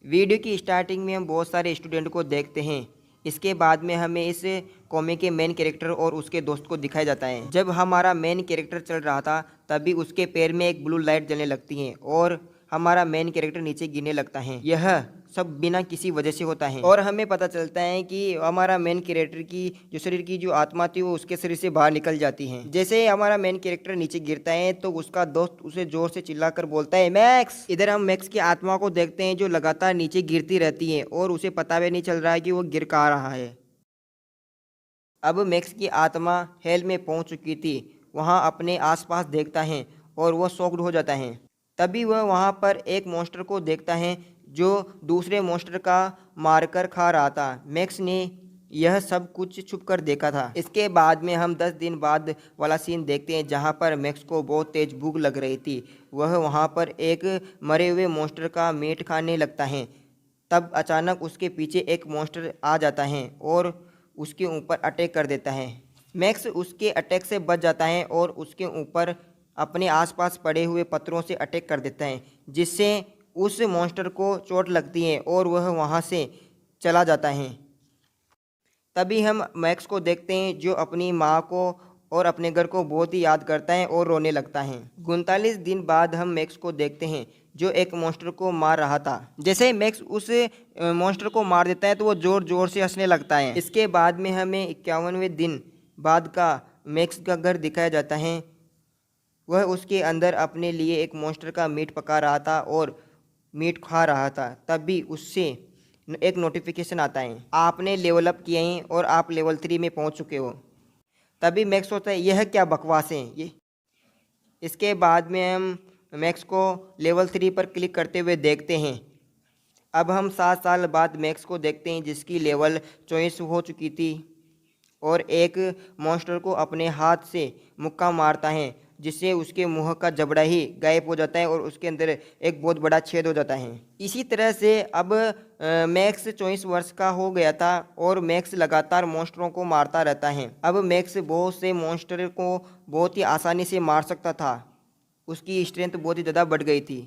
Video की starting में हम बहुत सारे स्टूडेंट को देखते हैं। इसके बाद में हमें इस कॉमिक के मेन कैरेक्टर और उसके दोस्त को दिखाया जाता है। जब हमारा मेन कैरेक्टर चल रहा था तभी उसके पैर में एक ब्लू लाइट जलने लगती है और हमारा मेन कैरेक्टर नीचे गिरने लगता है। यह सब बिना किसी वजह से होता है और हमें पता चलता है कि हमारा मेन कैरेक्टर की जो शरीर की जो आत्मा थी वो उसके शरीर से बाहर निकल जाती है। जैसे हमारा मेन कैरेक्टर नीचे गिरता है तो उसका दोस्त उसे जोर से चिल्लाकर बोलता है, मैक्स। इधर हम मैक्स की आत्मा को देखते हैं जो लगातार नीचे गिरती रहती है और उसे पता भी नहीं चल रहा है कि वो गिर कहाँ रहा है। अब मैक्स की आत्मा हेल में पहुंच चुकी थी। वहां अपने आसपास देखता है और वह शॉक्ड हो जाता है। तभी वह वहां पर एक मॉन्स्टर को देखता है जो दूसरे मॉन्स्टर का मारकर खा रहा था। मैक्स ने यह सब कुछ छुप कर देखा था। इसके बाद में हम 10 दिन बाद वाला सीन देखते हैं जहां पर मैक्स को बहुत तेज भूख लग रही थी। वह वहां पर एक मरे हुए मॉन्स्टर का मीट खाने लगता है। तब अचानक उसके पीछे एक मॉन्स्टर आ जाता है और उसके ऊपर अटैक कर देता है। मैक्स उसके अटैक से बच जाता है और उसके ऊपर अपने आसपास पड़े हुए पत्थरों से अटैक कर देता है जिससे उस मॉन्स्टर को चोट लगती है और वह वहां से चला जाता है। तभी हम मैक्स को देखते हैं जो अपनी माँ को और अपने घर को बहुत ही याद करता है और रोने लगता है। 39 दिन बाद हम मैक्स को देखते हैं जो एक मॉन्स्टर को मार रहा था। जैसे ही मैक्स उस मॉन्स्टर को मार देता है तो वो जोर जोर से हंसने लगता है। इसके बाद में हमें 51वें दिन बाद का मैक्स का घर दिखाया जाता है। वह उसके अंदर अपने लिए एक मॉन्स्टर का मीट पका रहा था और मीट खा रहा था। तभी उससे एक नोटिफिकेशन आता है, आपने लेवल अप किए हैं और आप लेवल 3 में पहुंच चुके हो। तभी मैक्स सोचता है यह क्या बकवास है ये। इसके बाद में हम मैक्स को लेवल 3 पर क्लिक करते हुए देखते हैं। अब हम 7 साल बाद मैक्स को देखते हैं जिसकी लेवल 24 हो चुकी थी और एक मॉन्स्टर को अपने हाथ से मुक्का मारता है जिससे उसके मुंह का जबड़ा ही गायब हो जाता है और उसके अंदर एक बहुत बड़ा छेद हो जाता है। इसी तरह से अब मैक्स 24 वर्ष का हो गया था और मैक्स लगातार मॉन्स्टरों को मारता रहता है। अब मैक्स बहुत से मॉन्स्टर को बहुत ही आसानी से मार सकता था। उसकी स्ट्रेंथ बहुत ही ज़्यादा बढ़ गई थी।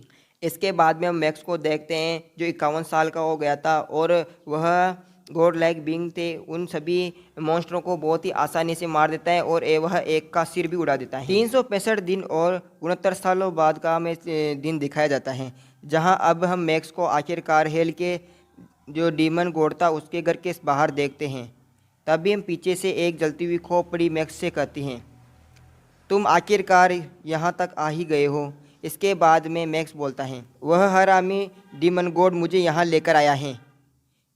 इसके बाद में हम मैक्स को देखते हैं जो 51 साल का हो गया था और वह गॉड लाइक बीइंग थे। उन सभी मॉन्स्टरों को बहुत ही आसानी से मार देता है और वह एक का सिर भी उड़ा देता है। 365 दिन और 69 सालों बाद का हमें दिन दिखाया जाता है जहां अब हम मैक्स को आखिरकार हेल के जो डीमन गॉड था उसके घर के बाहर देखते हैं। तभी हम पीछे से एक जलती हुई खोपड़ी मैक्स से कहती हैं, तुम आखिरकार यहाँ तक आ ही गए हो। इसके बाद में मैक्स बोलता है, वह हरामी डीमन गॉड मुझे यहाँ लेकर आया है,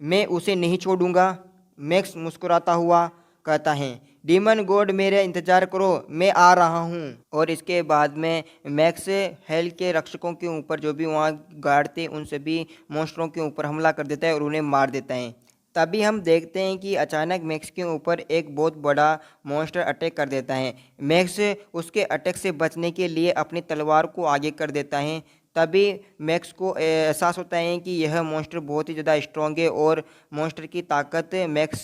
मैं उसे नहीं छोड़ूंगा। मैक्स मुस्कुराता हुआ कहता है, डीमन गॉड मेरा इंतज़ार करो, मैं आ रहा हूँ। और इसके बाद में मैक्स हेल के रक्षकों के ऊपर जो भी वहाँ गार्ड थे उन सभी मॉन्स्टरों के ऊपर हमला कर देता है और उन्हें मार देता है। तभी हम देखते हैं कि अचानक मैक्स के ऊपर एक बहुत बड़ा मॉन्स्टर अटैक कर देता है। मैक्स उसके अटैक से बचने के लिए अपनी तलवार को आगे कर देता है। तभी मैक्स को एहसास होता है कि यह मॉन्स्टर बहुत ही ज़्यादा स्ट्रॉन्ग है और मॉन्स्टर की ताकत मैक्स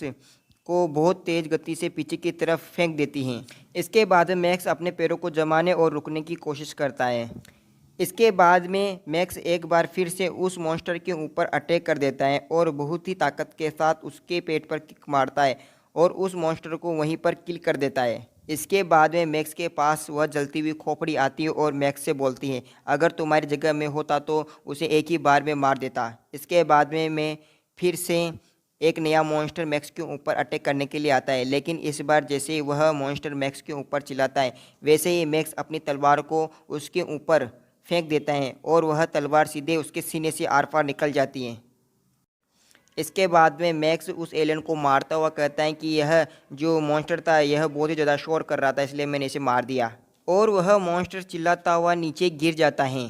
को बहुत तेज़ गति से पीछे की तरफ फेंक देती है। इसके बाद मैक्स अपने पैरों को जमाने और रुकने की कोशिश करता है। इसके बाद में मैक्स एक बार फिर से उस मॉन्स्टर के ऊपर अटैक कर देता है और बहुत ही ताकत के साथ उसके पेट पर किक मारता है और उस मॉन्स्टर को वहीं पर किल कर देता है। इसके बाद में मैक्स के पास वह जलती हुई खोपड़ी आती है और मैक्स से बोलती है, अगर तुम्हारी जगह में होता तो उसे एक ही बार में मार देता। इसके बाद में मैं फिर से एक नया मॉन्स्टर मैक्स के ऊपर अटैक करने के लिए आता है, लेकिन इस बार जैसे ही वह मॉन्स्टर मैक्स के ऊपर चिल्लाता है वैसे ही मैक्स अपनी तलवार को उसके ऊपर फेंक देता है और वह तलवार सीधे उसके सीने से आर पार निकल जाती है। इसके बाद में मैक्स उस एलियन को मारता हुआ कहता है कि यह जो मॉन्स्टर था यह बहुत ही ज़्यादा शोर कर रहा था इसलिए मैंने इसे मार दिया। और वह मॉन्स्टर चिल्लाता हुआ नीचे गिर जाता है।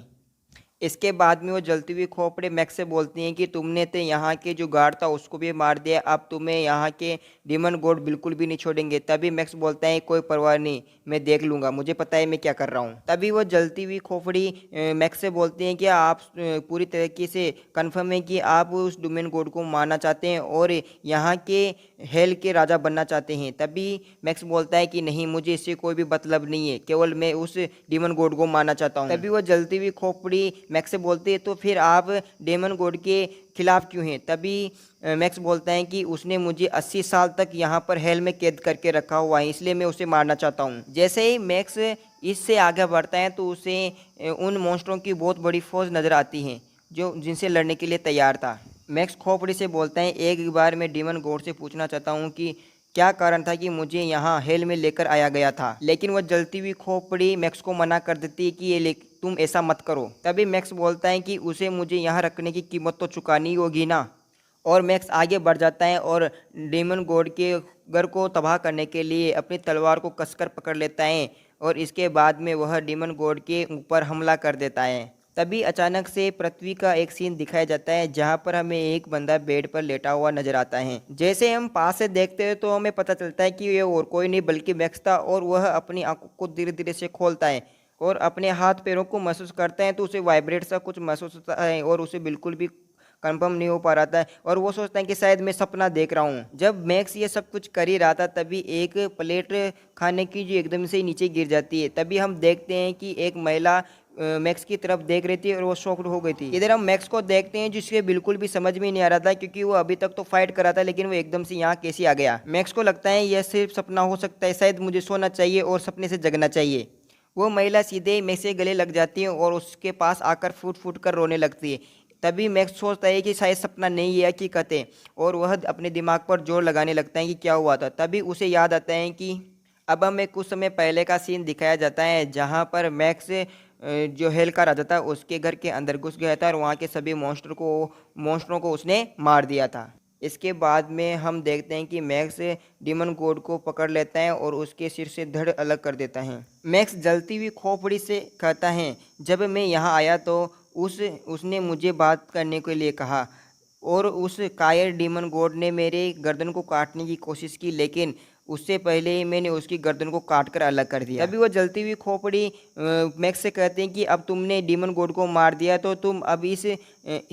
इसके बाद में वो जलती हुई खोपड़ी मैक्स से बोलती हैं कि तुमने तो यहाँ के जो गार्ड था उसको भी मार दिया, अब तुम्हें यहाँ के डीमन गॉड बिल्कुल भी नहीं छोड़ेंगे। तभी मैक्स बोलता है कोई परवाह नहीं, मैं देख लूँगा, मुझे पता है मैं क्या कर रहा हूँ। तभी वो जलती हुई खोपड़ी मैक्स से बोलती हैं कि आप पूरी तरीके से कन्फर्म है कि आप उस डीमन गॉड को मारना चाहते हैं और यहाँ के हेल के राजा बनना चाहते हैं। तभी मैक्स बोलता है कि नहीं, मुझे इससे कोई भी मतलब नहीं है, केवल मैं उस डीमन गॉड को मारना चाहता हूँ। तभी वो जलती हुई खोपड़ी मैक्स से बोलती है तो फिर आप डेमन गॉड के खिलाफ क्यों हैं? तभी मैक्स बोलता है कि उसने मुझे 80 साल तक यहाँ पर हेल में कैद करके रखा हुआ है, इसलिए मैं उसे मारना चाहता हूँ। जैसे ही मैक्स इससे आगे बढ़ता है तो उसे उन मॉन्स्टरों की बहुत बड़ी फौज नज़र आती है जो जिनसे लड़ने के लिए तैयार था। मैक्स खोपड़ी से बोलता है, एक बार मैं डेमन गॉड से पूछना चाहता हूँ कि क्या कारण था कि मुझे यहाँ हेल में लेकर आया गया था, लेकिन वह जलती हुई खोपड़ी मैक्स को मना कर देती है कि तुम ऐसा मत करो। तभी मैक्स बोलता है कि उसे मुझे यहाँ रखने की कीमत तो चुकानी होगी ना। और मैक्स आगे बढ़ जाता है और डेमन गॉड के घर को तबाह करने के लिए अपनी तलवार को कसकर पकड़ लेता है और इसके बाद में वह डेमन गॉड के ऊपर हमला कर देता है। तभी अचानक से पृथ्वी का एक सीन दिखाया जाता है जहां पर हमें एक बंदा बेड पर लेटा हुआ नजर आता है। जैसे हम पास से देखते हैं तो हमें पता चलता है कि ये और कोई नहीं बल्कि मैक्स था और वह अपनी आंखों को धीरे धीरे से खोलता है और अपने हाथ पैरों को महसूस करता है तो उसे वाइब्रेट सा कुछ महसूस होता है और उसे बिल्कुल भी कंफर्म नहीं हो पा रहा था और वो सोचता है कि शायद मैं सपना देख रहा हूँ। जब मैक्स ये सब कुछ कर ही रहा था तभी एक प्लेट खाने की जो एकदम से नीचे गिर जाती है। तभी हम देखते हैं कि एक महिला मैक्स की तरफ देख रही थी और वो शॉक्ड हो गई थी। इधर हम मैक्स को देखते हैं जिसके बिल्कुल भी समझ में नहीं आ रहा था क्योंकि वो अभी तक तो फाइट कर रहा था लेकिन वो एकदम से यहाँ कैसे आ गया। मैक्स को लगता है यह सिर्फ सपना हो सकता है, शायद मुझे सोना चाहिए और सपने से जगना चाहिए। वो महिला सीधे मैक्स से गले लग जाती है और उसके पास आकर फूट फूट कर रोने लगती है। तभी मैक्स सोचता है कि शायद सपना नहीं है हकीकत है और वह अपने दिमाग पर जोर लगाने लगता है कि क्या हुआ था। तभी उसे याद आता है कि अब हमें कुछ समय पहले का सीन दिखाया जाता है जहाँ पर मैक्स जो हेल का राजा था उसके घर के अंदर घुस गया था और वहाँ के सभी मॉन्स्टरों को उसने मार दिया था। इसके बाद में हम देखते हैं कि मैक्स डेमन गॉड को पकड़ लेता है और उसके सिर से धड़ अलग कर देता है। मैक्स जलती हुई खोपड़ी से कहता है, जब मैं यहाँ आया तो उसने मुझे बात करने के लिए कहा और उस कायर डेमन गॉड ने मेरे गर्दन को काटने की कोशिश की, लेकिन उससे पहले ही मैंने उसकी गर्दन को काट कर अलग कर दिया। तभी वो जलती हुई खोपड़ी मैक्स से कहते हैं कि अब तुमने डेमन गॉड को मार दिया तो तुम अब इस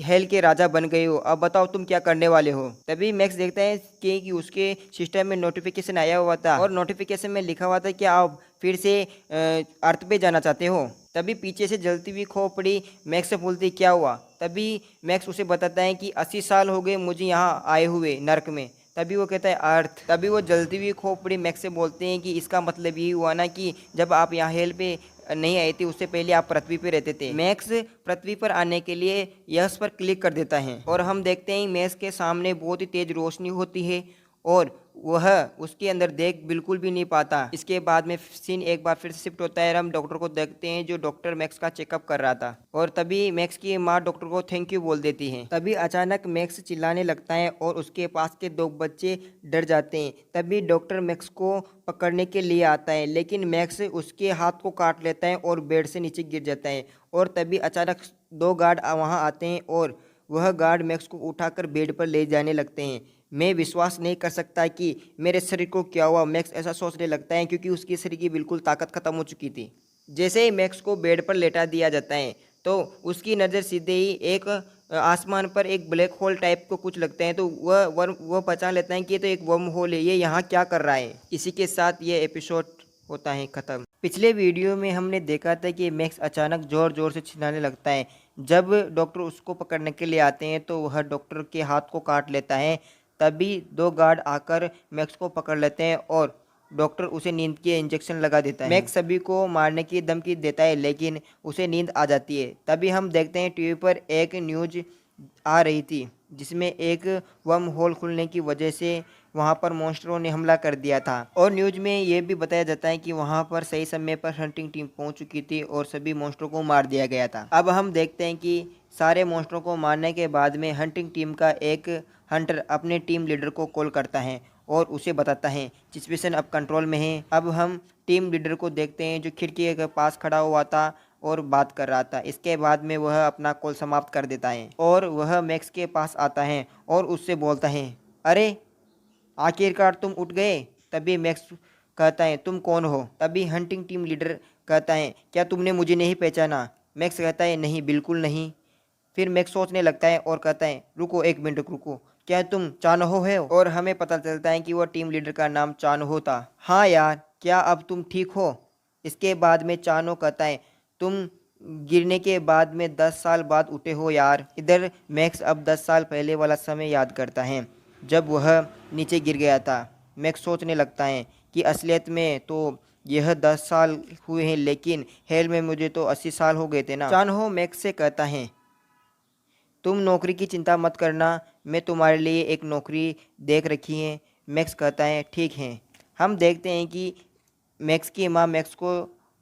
हेल के राजा बन गए हो, अब बताओ तुम क्या करने वाले हो। तभी मैक्स देखता है कि उसके सिस्टम में नोटिफिकेशन आया हुआ था और नोटिफिकेशन में लिखा हुआ था कि आप फिर से अर्थ पे जाना चाहते हो। तभी पीछे से जलती हुई खोपड़ी मैक्स से बोलती क्या हुआ। तभी मैक्स उसे बताता है कि 80 साल हो गए मुझे यहाँ आए हुए नर्क में। तभी वो कहता है अर्थ। तभी वो जलती हुई खोपड़ी मैक्स से बोलते हैं कि इसका मतलब ये हुआ ना कि जब आप यहाँ हेल पे नहीं आए थे उससे पहले आप पृथ्वी पे रहते थे। मैक्स पृथ्वी पर आने के लिए यस पर क्लिक कर देता है और हम देखते हैं मैक्स के सामने बहुत ही तेज रोशनी होती है और वह उसके अंदर देख बिल्कुल भी नहीं पाता। इसके बाद में सीन एक बार फिर से शिफ्ट होता है और हम डॉक्टर को देखते हैं जो डॉक्टर मैक्स का चेकअप कर रहा था और तभी मैक्स की माँ डॉक्टर को थैंक यू बोल देती है। तभी अचानक मैक्स चिल्लाने लगता है और उसके पास के दो बच्चे डर जाते हैं। तभी डॉक्टर मैक्स को पकड़ने के लिए आता है लेकिन मैक्स उसके हाथ को काट लेता है और बेड से नीचे गिर जाता है और तभी अचानक दो गार्ड वहाँ आते हैं और वह गार्ड मैक्स को उठाकर बेड पर ले जाने लगते हैं। मैं विश्वास नहीं कर सकता कि मेरे शरीर को क्या हुआ, मैक्स ऐसा सोचने लगता है क्योंकि उसकी शरीर की बिल्कुल ताकत खत्म हो चुकी थी। जैसे ही मैक्स को बेड पर लेटा दिया जाता है तो उसकी नज़र सीधे ही एक आसमान पर एक ब्लैक होल टाइप को कुछ लगता है तो वह पहचान लेता है कि ये तो एक वर्म होल है, ये यहाँ क्या कर रहा है। इसी के साथ ये एपिसोड होता है ख़त्म। पिछले वीडियो में हमने देखा था कि मैक्स अचानक ज़ोर ज़ोर से चिल्लाने लगता है। जब डॉक्टर उसको पकड़ने के लिए आते हैं तो वह डॉक्टर के हाथ को काट लेता है। तभी दो गार्ड आकर मैक्स को पकड़ लेते हैं और डॉक्टर उसे नींद के इंजेक्शन लगा देता है। मैक्स सभी को मारने की धमकी देता है लेकिन उसे नींद आ जाती है। तभी हम देखते हैं टीवी पर एक न्यूज आ रही थी जिसमें एक वर्म होल खुलने की वजह से वहां पर मॉन्स्टरों ने हमला कर दिया था और न्यूज में ये भी बताया जाता है कि वहां पर सही समय पर हंटिंग टीम पहुंच चुकी थी और सभी मॉन्स्टरों को मार दिया गया था। अब हम देखते हैं कि सारे मॉन्स्टरों को मारने के बाद में हंटिंग टीम का एक हंटर अपने टीम लीडर को कॉल करता है और उसे बताता है सिचुएशन अब कंट्रोल में है। अब हम टीम लीडर को देखते हैं जो खिड़की के पास खड़ा हुआ था और बात कर रहा था। इसके बाद में वह अपना कॉल समाप्त कर देता है और वह मैक्स के पास आता है और उससे बोलता है, अरे आखिरकार तुम उठ गए। तभी मैक्स कहता है, तुम कौन हो। तभी हंटिंग टीम लीडर कहता है, क्या तुमने मुझे नहीं पहचाना। मैक्स कहता है, नहीं बिल्कुल नहीं। फिर मैक्स सोचने लगता है और कहता है, रुको एक मिनट रुको, क्या तुम चानहो है। और हमें पता चलता है कि वह टीम लीडर का नाम चानहो था। हाँ यार, क्या अब तुम ठीक हो। इसके बाद में चानो कहता है, तुम गिरने के बाद में 10 साल बाद उठे हो यार। इधर मैक्स अब 10 साल पहले वाला समय याद करता है जब वह नीचे गिर गया था। मैक्स सोचने लगता है कि असलियत में तो यह 10 साल हुए हैं, लेकिन हेल में मुझे तो 80 साल हो गए थे ना। चान हो मैक्स से कहता है, तुम नौकरी की चिंता मत करना, मैं तुम्हारे लिए एक नौकरी देख रखी है। मैक्स कहता है ठीक है। हम देखते हैं कि मैक्स की माँ मैक्स को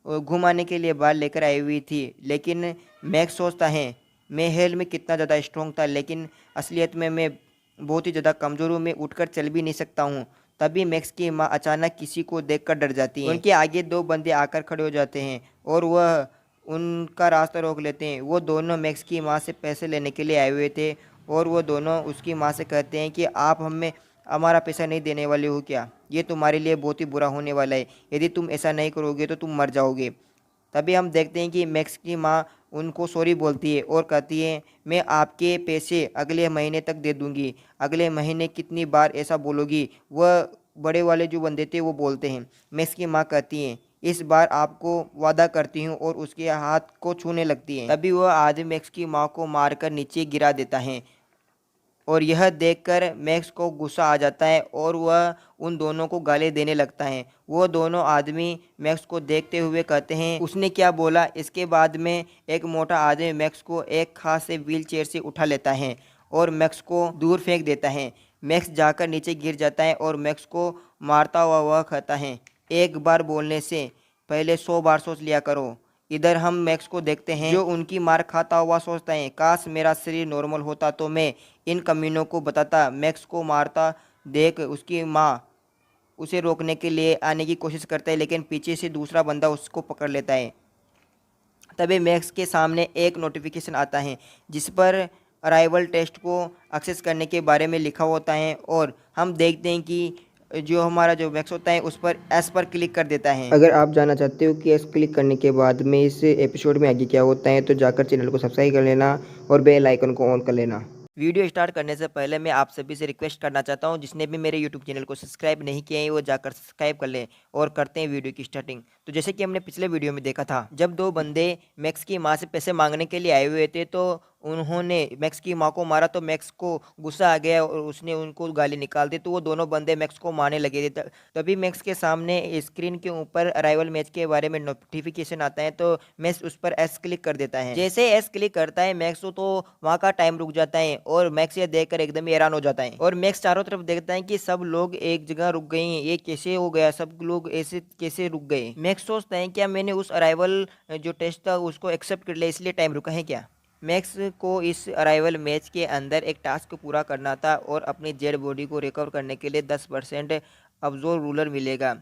घुमाने के लिए बाहर लेकर आई हुई थी, लेकिन मैक्स सोचता है मैं हेल में कितना ज़्यादा स्ट्रॉन्ग था, लेकिन असलियत में मैं बहुत ही ज़्यादा कमज़ोर हूँ, मैं उठकर चल भी नहीं सकता हूँ। तभी मैक्स की माँ अचानक किसी को देखकर डर जाती है। उनके आगे दो बंदे आकर खड़े हो जाते हैं और वह उनका रास्ता रोक लेते हैं। वो दोनों मैक्स की माँ से पैसे लेने के लिए आए हुए थे और वो दोनों उसकी माँ से कहते हैं कि आप हमें हमारा पैसा नहीं देने वाले हो क्या? ये तुम्हारे लिए बहुत ही बुरा होने वाला है। यदि तुम ऐसा नहीं करोगे तो तुम मर जाओगे। तभी हम देखते हैं कि मैक्स की माँ उनको सॉरी बोलती है और कहती है मैं आपके पैसे अगले महीने तक दे दूंगी। अगले महीने कितनी बार ऐसा बोलोगी? वह बड़े वाले जो बंदे थे वो बोलते हैं। मैक्स की माँ कहती हैं इस बार आपको वादा करती हूँ और उसके हाथ को छूने लगती है। तभी वह आदमी मैक्स की माँ को मारकर नीचे गिरा देता है और यह देखकर मैक्स को गुस्सा आ जाता है और वह उन दोनों को गाली देने लगता है। वो दोनों आदमी मैक्स को देखते हुए कहते हैं उसने क्या बोला। इसके बाद में एक मोटा आदमी मैक्स को एक खास से व्हील चेयर से उठा लेता है और मैक्स को दूर फेंक देता है। मैक्स जाकर नीचे गिर जाता है और मैक्स को मारता हुआ वह कहता है एक बार बोलने से पहले 100 बार सोच लिया करो। इधर हम मैक्स को देखते हैं जो उनकी मार खाता हुआ सोचता है काश मेरा शरीर नॉर्मल होता तो मैं इन कमीनों को बताता। मैक्स को मारता देख उसकी माँ उसे रोकने के लिए आने की कोशिश करता है, लेकिन पीछे से दूसरा बंदा उसको पकड़ लेता है। तभी मैक्स के सामने एक नोटिफिकेशन आता है जिस पर अराइवल टेस्ट को एक्सेस करने के बारे में लिखा होता है और हम देखते हैं कि जो हमारा जो मैक्स होता है उस पर एस पर क्लिक कर देता है। अगर आप जानना चाहते हो कि एस क्लिक करने के बाद में इस एपिसोड में आगे क्या होता है तो जाकर चैनल को सब्सक्राइब कर लेना और बेल आइकन को ऑन कर लेना। वीडियो स्टार्ट करने से पहले मैं आप सभी से रिक्वेस्ट करना चाहता हूं जिसने भी मेरे यूट्यूब चैनल को सब्सक्राइब नहीं किया है वो जाकर सब्सक्राइब कर लें और करते हैं वीडियो की स्टार्टिंग। तो जैसे कि हमने पिछले वीडियो में देखा था जब दो बंदे मैक्स की माँ से पैसे मांगने के लिए आए हुए थे तो उन्होंने मैक्स की माँ को मारा तो मैक्स को गुस्सा आ गया और उसने उनको गाली निकाल दी तो वो दोनों बंदे मैक्स को मारने लगे थे। तभी मैक्स के सामने स्क्रीन के ऊपर अराइवल मैच के बारे में नोटिफिकेशन आता है तो मैक्स उस पर एस क्लिक कर देता है। जैसे एस क्लिक करता है मैक्स तो वहाँ का टाइम रुक जाता है और मैक्स ये देखकर एकदम हैरान हो जाता है और मैक्स चारों तरफ देखता है कि सब लोग एक जगह रुक गए हैं। ये कैसे हो गया? सब लोग ऐसे कैसे रुक गए? मैक्स सोचता है क्या मैंने उस अराइवल जो टेस्ट था उसको एक्सेप्ट कर लिया इसलिए टाइम रुका है क्या? मैक्स को इस अराइवल मैच के अंदर एक टास्क पूरा करना था और अपनी डेड बॉडी को रिकवर करने के लिए 10% अब्जोर रूलर मिलेगा।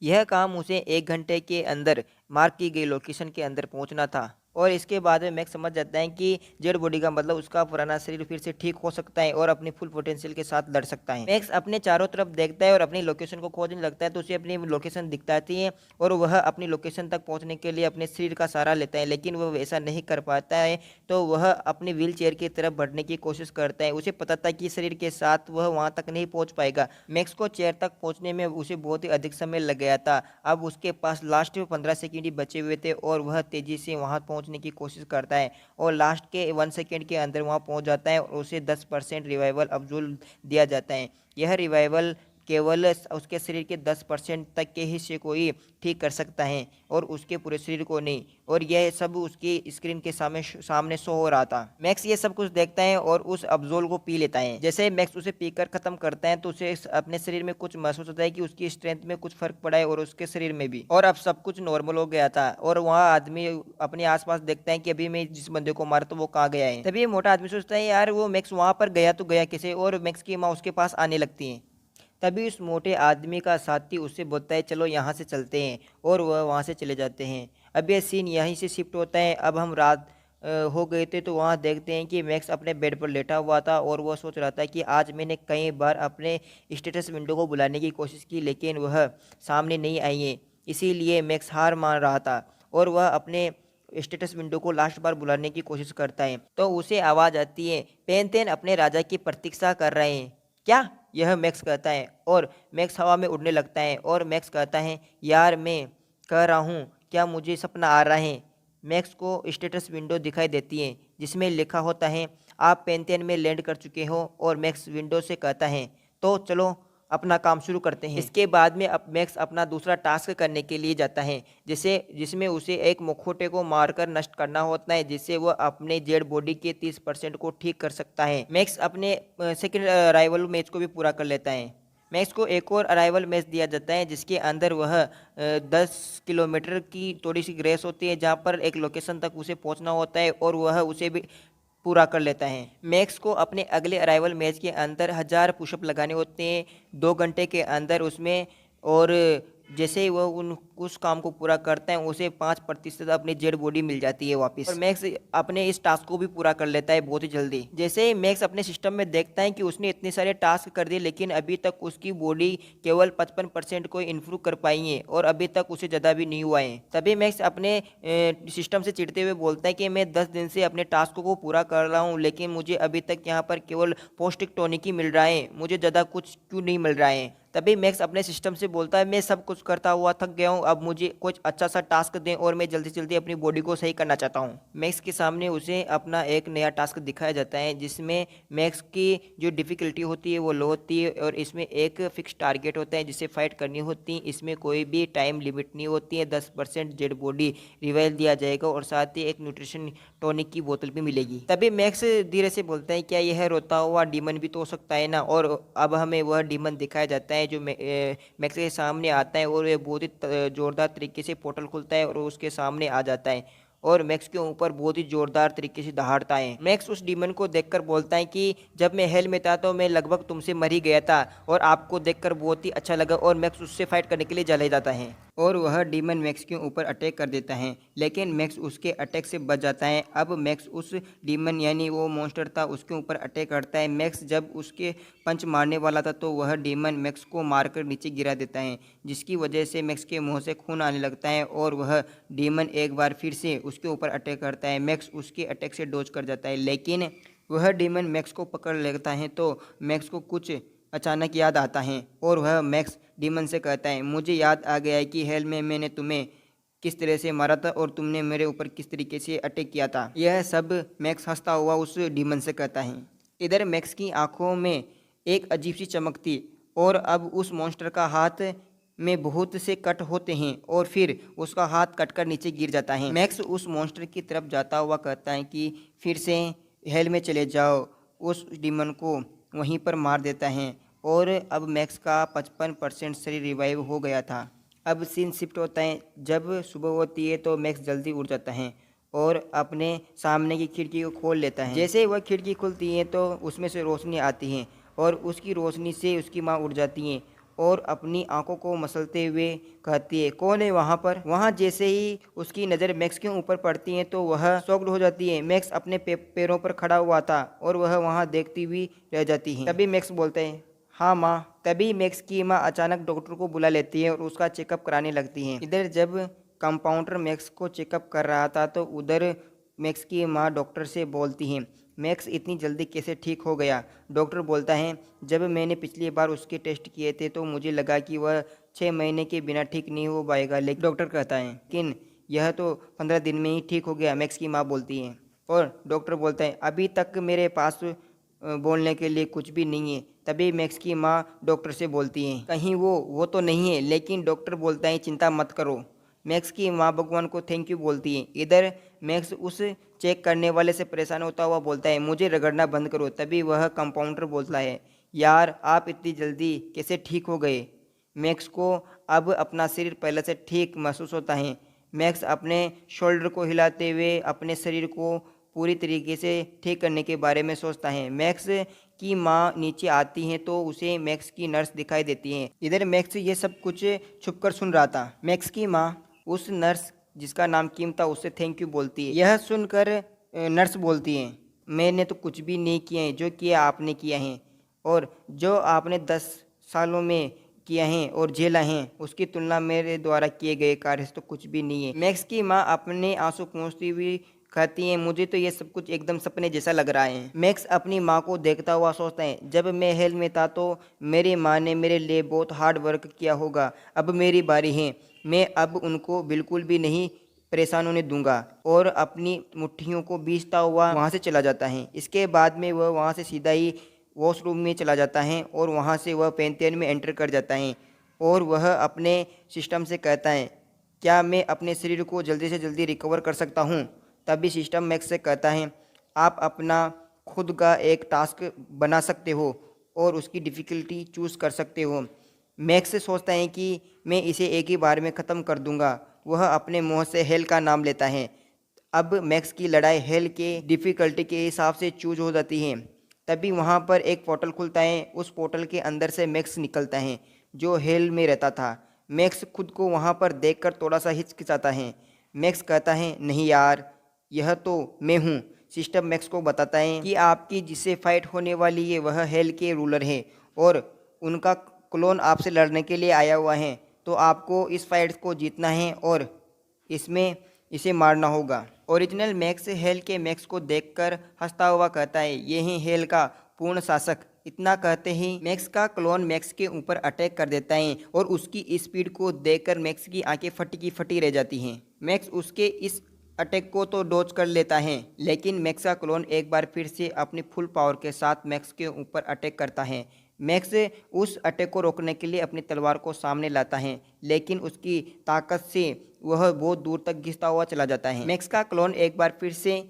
यह काम उसे 1 घंटे के अंदर मार्क की गई लोकेशन के अंदर पहुंचना था और इसके बाद में मैक्स समझ जाता है कि जेड बॉडी का मतलब उसका पुराना शरीर फिर से ठीक हो सकता है और अपनी फुल पोटेंशियल के साथ लड़ सकता है। मैक्स अपने चारों तरफ देखता है और अपनी लोकेशन को खोजने लगता है तो उसे अपनी लोकेशन दिखताती है और वह अपनी लोकेशन तक पहुंचने के लिए अपने शरीर का सहारा लेता है, लेकिन वह वैसा नहीं कर पाता है तो वह अपनी व्हील चेयर की तरफ बढ़ने की कोशिश करता है। उसे पता था कि शरीर के साथ वह वहां तक नहीं पहुंच पाएगा। मैक्स को चेयर तक पहुंचने में उसे बहुत ही अधिक समय लग गया था। अब उसके पास लास्ट 15 सेकेंड ही बचे हुए थे और वह तेजी से वहां पहुंचने की कोशिश करता है और लास्ट के 1 सेकेंड के अंदर वहां पहुंच जाता है और उसे 10% रिवाइवल अब्जोल दिया जाता है। यह रिवाइवल केवल उसके शरीर के 10% तक के हिस्से को ही ठीक कर सकता है और उसके पूरे शरीर को नहीं, और यह सब उसकी स्क्रीन के सामने शो हो रहा था। मैक्स ये सब कुछ देखता है और उस अब्जोल को पी लेता है। जैसे मैक्स उसे पीकर खत्म करता है तो उसे अपने शरीर में कुछ महसूस होता है कि उसकी स्ट्रेंथ में कुछ फर्क पड़ा है और उसके शरीर में भी, और अब सब कुछ नॉर्मल हो गया था। और वहाँ आदमी अपने आसपास देखता है कि अभी मैं जिस बंदे को मारा तो वो कहाँ गया है। तभी मोटा आदमी सोचता है यार वो मैक्स वहां पर गया तो गया कैसे, और मैक्स की माँ उसके पास आने लगती है। तभी उस मोटे आदमी का साथी उससे बोलता है चलो यहाँ से चलते हैं, और वह वहाँ से चले जाते हैं। अब ये सीन यहीं से शिफ्ट होता है। अब हम रात हो गए थे तो वहाँ देखते हैं कि मैक्स अपने बेड पर लेटा हुआ था और वह सोच रहा था कि आज मैंने कई बार अपने स्टेटस विंडो को बुलाने की कोशिश की लेकिन वह सामने नहीं आई है, इसीलिए मैक्स हार मान रहा था और वह अपने स्टेटस विंडो को लास्ट बार बुलाने की कोशिश करता है तो उसे आवाज़ आती है पेनतेन अपने राजा की प्रतीक्षा कर रहे हैं क्या? यह मैक्स कहता है और मैक्स हवा में उड़ने लगता है और मैक्स कहता है यार मैं कह रहा हूँ क्या मुझे सपना आ रहा है? मैक्स को स्टेटस विंडो दिखाई देती है जिसमें लिखा होता है आप पेंथियन में लैंड कर चुके हो, और मैक्स विंडो से कहता है तो चलो अपना काम शुरू करते हैं। इसके बाद में अब मैक्स अपना दूसरा टास्क करने के लिए जाता है जिसमें उसे एक मुखौटे को मारकर नष्ट करना होता है, जिससे वह अपने जेड बॉडी के 30% को ठीक कर सकता है। मैक्स अपने सेकंड अराइवल मैच को भी पूरा कर लेता है। मैक्स को एक और अराइवल मैच दिया जाता है जिसके अंदर वह 10 किलोमीटर की थोड़ी सी रेस होती है, जहाँ पर एक लोकेशन तक उसे पहुंचना होता है और वह उसे भी पूरा कर लेता है। मैक्स को अपने अगले अराइवल मैच के अंदर 1000 पुशअप लगाने होते हैं 2 घंटे के अंदर उसमें, और जैसे ही वह उस काम को पूरा करता है उसे 5% अपनी जेड बॉडी मिल जाती है वापस, और मैक्स अपने इस टास्क को भी पूरा कर लेता है बहुत ही जल्दी। जैसे ही मैक्स अपने सिस्टम में देखता है कि उसने इतने सारे टास्क कर दिए लेकिन अभी तक उसकी बॉडी केवल 55% को इम्प्रूव कर पाई है और अभी तक उसे ज़्यादा भी नहीं हुआ है। तभी मैक्स अपने सिस्टम से चिढ़ते हुए बोलता है कि मैं 10 दिन से अपने टास्क को पूरा कर रहा हूँ लेकिन मुझे अभी तक यहाँ पर केवल पौष्टिक टॉनिक ही मिल रहा है, मुझे ज़्यादा कुछ क्यों नहीं मिल रहा है। तभी मैक्स अपने सिस्टम से बोलता है मैं सब कुछ करता हुआ थक गया हूँ, अब मुझे कुछ अच्छा सा टास्क दें और मैं जल्दी से जल्दी अपनी बॉडी को सही करना चाहता हूँ। मैक्स के सामने उसे अपना एक नया टास्क दिखाया जाता है जिसमें मैक्स की जो डिफ़िकल्टी होती है वो लो होती है और इसमें एक फिक्स टारगेट होता है जिसे फाइट करनी होती है। इसमें कोई भी टाइम लिमिट नहीं होती है, 10% जेड बॉडी रिवाइल दिया जाएगा और साथ ही एक न्यूट्रिशन टॉनिक की बोतल भी मिलेगी। तभी मैक्स धीरे से बोलता है क्या यह रोता हुआ डीमन भी तो हो सकता है ना, और अब हमें वह डीमन दिखाया जाता है जो मैक्स के सामने आता है और ये बहुत ही जोरदार तरीके से पोर्टल खुलता है और उसके सामने आ जाता है और मैक्स के ऊपर बहुत ही जोरदार तरीके से दहाड़ता है। मैक्स उस डीमन को देखकर बोलता है कि जब मैं हेल में था तो मैं लगभग तुमसे मर ही गया था और आपको देखकर बहुत ही अच्छा लगा, और मैक्स उससे फाइट करने के लिए चले जाता है और वह डीमन मैक्स के ऊपर अटैक कर देता है लेकिन मैक्स उसके अटैक से बच जाता है। अब मैक्स उस डीमन यानी वो मॉन्स्टर था उसके ऊपर अटैक करता है। मैक्स जब उसके पंच मारने वाला था तो वह डीमन मैक्स को मारकर नीचे गिरा देता है जिसकी वजह से मैक्स के मुंह से खून आने लगता है और वह डीमन एक बार फिर से उसके ऊपर अटैक करता है। मैक्स उसके अटैक से डॉज कर जाता है लेकिन वह डीमन मैक्स को पकड़ लेता है तो मैक्स को कुछ अचानक याद आता है और वह मैक्स डीमन से कहता है मुझे याद आ गया है कि हेल में मैंने तुम्हें किस तरह से मारा था और तुमने मेरे ऊपर किस तरीके से अटैक किया था। यह सब मैक्स हंसता हुआ उस डीमन से कहता है। इधर मैक्स की आंखों में एक अजीब सी चमक थी और अब उस मॉन्स्टर का हाथ में बहुत से कट होते हैं और फिर उसका हाथ कटकर नीचे गिर जाता है। मैक्स उस मॉन्स्टर की तरफ जाता हुआ कहता है कि फिर से हेल में चले जाओ, उस डीमन को वहीं पर मार देता है और अब मैक्स का 55% शरीर रिवाइव हो गया था। अब सीन शिफ्ट होता है, जब सुबह होती है तो मैक्स जल्दी उठ जाता है और अपने सामने की खिड़की को खोल लेता है। जैसे ही वह खिड़की खुलती है तो उसमें से रोशनी आती है और उसकी रोशनी से उसकी माँ उठ जाती है और अपनी आंखों को मसलते हुए कहती है कौन है वहाँ पर। वहाँ जैसे ही उसकी नज़र मैक्स के ऊपर पड़ती है तो वह शॉक्ड हो जाती है। मैक्स अपने पैरों पर खड़ा हुआ था और वह वहाँ देखती हुई रह जाती है। तभी मैक्स बोलते हैं हाँ माँ। तभी मैक्स की माँ अचानक डॉक्टर को बुला लेती है और उसका चेकअप कराने लगती है। इधर जब कंपाउंडर मैक्स को चेकअप कर रहा था तो उधर मैक्स की माँ डॉक्टर से बोलती है मैक्स इतनी जल्दी कैसे ठीक हो गया। डॉक्टर बोलता है जब मैंने पिछली बार उसके टेस्ट किए थे तो मुझे लगा कि वह 6 महीने के बिना ठीक नहीं हो पाएगा, लेकिन डॉक्टर कहता है लेकिन यह तो 15 दिन में ही ठीक हो गया। मैक्स की माँ बोलती है और डॉक्टर बोलता है अभी तक मेरे पास बोलने के लिए कुछ भी नहीं है। तभी मैक्स की माँ डॉक्टर से बोलती है कहीं वो तो नहीं है, लेकिन डॉक्टर बोलता है चिंता मत करो। मैक्स की माँ भगवान को थैंक यू बोलती है। इधर मैक्स उस चेक करने वाले से परेशान होता हुआ बोलता है मुझे रगड़ना बंद करो। तभी वह कंपाउंडर बोलता है यार आप इतनी जल्दी कैसे ठीक हो गए। मैक्स को अब अपना शरीर पहले से ठीक महसूस होता है। मैक्स अपने शोल्डर को हिलाते हुए अपने शरीर को पूरी तरीके से ठीक करने के बारे में सोचता है। मैक्स की माँ नीचे आती हैं तो उसे मैक्स की नर्स दिखाई देती हैं। इधर मैक्स ये सब कुछ छुपकर सुन रहा था। मैक्स की माँ उस नर्स जिसका नाम किम था उससे थैंक यू बोलती है। यह सुनकर नर्स बोलती है मैंने तो कुछ भी नहीं किया है, जो किया आपने किया है और जो आपने 10 सालों में किया है और झेला है उसकी तुलना मेरे द्वारा किए गए कार्य से तो कुछ भी नहीं है। मैक्स की माँ अपने आंसू पोंछती हुई कहती है मुझे तो ये सब कुछ एकदम सपने जैसा लग रहा है। मैक्स अपनी माँ को देखता हुआ सोचता है जब मैं हेल में था तो मेरी माँ ने मेरे लिए बहुत हार्ड वर्क किया होगा, अब मेरी बारी है। मैं अब उनको बिल्कुल भी नहीं परेशान होने दूंगा, और अपनी मुट्ठियों को बीसता हुआ वहाँ से चला जाता है। इसके बाद में वह वहाँ से सीधा ही वॉशरूम में चला जाता है और वहाँ से वह पैंथियन में एंटर कर जाता है और वह अपने सिस्टम से कहता है, क्या मैं अपने शरीर को जल्दी से जल्दी रिकवर कर सकता हूँ? तभी सिस्टम मैक्स से कहता है, आप अपना खुद का एक टास्क बना सकते हो और उसकी डिफ़िकल्टी चूज़ कर सकते हो। मैक्स सोचता है कि मैं इसे एक ही बार में ख़त्म कर दूंगा। वह अपने मुंह से हेल का नाम लेता है। अब मैक्स की लड़ाई हेल के डिफ़िकल्टी के हिसाब से चूज हो जाती है। तभी वहाँ पर एक पोर्टल खुलता है। उस पोर्टल के अंदर से मैक्स निकलता है जो हेल में रहता था। मैक्स खुद को वहाँ पर देखकर थोड़ा सा हिचकिचाता है। मैक्स कहता है, नहीं यार, यह तो मैं हूँ। सिस्टम मैक्स को बताता है कि आपकी जिससे फाइट होने वाली है वह हेल के रूलर है और उनका क्लोन आपसे लड़ने के लिए आया हुआ है। तो आपको इस फाइट को जीतना है और इसमें इसे मारना होगा। ओरिजिनल मैक्स हेल के मैक्स को देखकर हंसता हुआ कहता है, ये ही हेल का पूर्ण शासक। इतना कहते ही मैक्स का क्लोन मैक्स के ऊपर अटैक कर देता है और उसकी स्पीड को देखकर मैक्स की आंखें फटी की फटी रह जाती हैं। मैक्स उसके इस अटैक को तो डॉज कर लेता है, लेकिन मैक्स का क्लोन एक बार फिर से अपनी फुल पावर के साथ मैक्स के ऊपर अटैक करता है। मैक्स उस अटैक को रोकने के लिए अपनी तलवार को सामने लाता है, लेकिन उसकी ताकत से वह बहुत दूर तक घिसता हुआ चला जाता है। मैक्स का क्लोन एक बार फिर से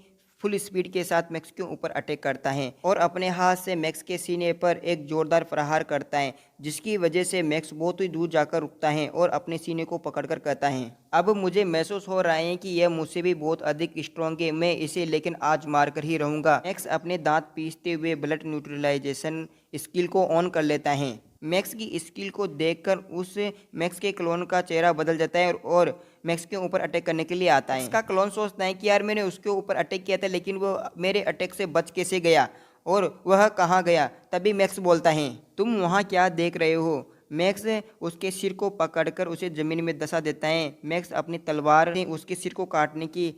फुल स्पीड के साथ मैक्स के ऊपर अटैक करता है और अपने हाथ से मैक्स के सीने पर एक जोरदार प्रहार करता है, जिसकी वजह से मैक्स बहुत ही दूर जाकर रुकता है और अपने सीने को पकड़कर कहता है, अब मुझे महसूस हो रहा है कि यह मुझसे भी बहुत अधिक स्ट्रॉन्ग है, मैं इसे लेकिन आज मार कर ही रहूंगा। मैक्स अपने दांत पीसते हुए ब्लड न्यूट्रलाइजेशन स्किल को ऑन कर लेता है। मैक्स की स्किल को देखकर उस मैक्स के क्लोन का चेहरा बदल जाता है और मैक्स के ऊपर अटैक करने के लिए आता है। इसका क्लोन सोचता है कि यार मैंने उसके ऊपर अटैक किया था, लेकिन वो मेरे अटैक से बच कैसे गया और वह कहाँ गया? तभी मैक्स बोलता है, तुम वहाँ क्या देख रहे हो? मैक्स उसके सिर को पकड़कर उसे ज़मीन में दसा देता है। मैक्स अपनी तलवार से उसके सिर को काटने की